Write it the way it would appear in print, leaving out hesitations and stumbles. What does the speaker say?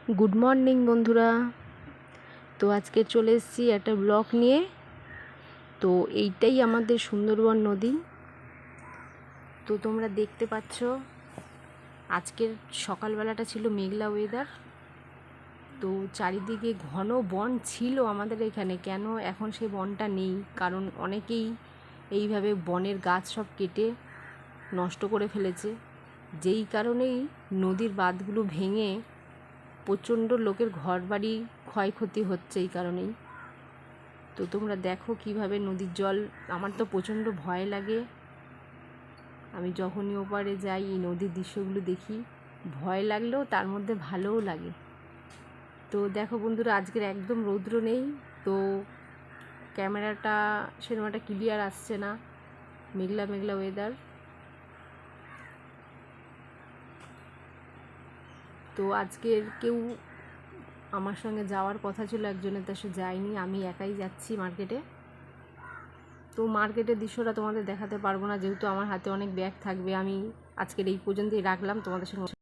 Good morning বন্ধুরা। তো আজকে চলে এসেছি একটা ব্লগ নিয়ে। তো এইটাই আমাদের সুন্দরবন নদী। তো তোমরা দেখতে পাচ্ছ আজকের সকালবেলাটা ছিল মেঘলা ওয়েদার। তো চারিদিকে ঘন বন ছিল আমাদের এখানে, কেন এখন সেই বনটা নেই, কারণ অনেকেই এইভাবে বনের গাছ সব কেটে নষ্ট করে ফেলেছে, যেই কারণেই নদীর বাঁধগুলো ভেঙে প্রচণ্ড লোকের ঘরবাড়ি ক্ষয়ক্ষতি হচ্ছে এই কারণেই। তো তোমরা দেখো কিভাবে নদীর জল, আমার তো প্রচণ্ড ভয় লাগে। আমি যখনই ওপারে যাই এই নদীর দৃশ্যগুলো দেখি, ভয় লাগলেও তার মধ্যে ভালোও লাগে। তো দেখো বন্ধুরা, আজকের একদম রৌদ্র নেই, তো ক্যামেরাটা সেরকম একটা ক্লিয়ার আসছে না, মেঘলা মেঘলা ওয়েদার। তো আজকের কেউ আমার সঙ্গে যাওয়ার কথা ছিল একজনের, তা সে যায়নি, আমি একাই যাচ্ছি মার্কেটে। তো মার্কেটের দৃশ্যটা তোমাদের দেখাতে পারবো না, যেহেতু আমার হাতে অনেক ব্যাগ থাকবে। আমি আজকের এই পর্যন্তই রাখলাম, তোমাদের সঙ্গে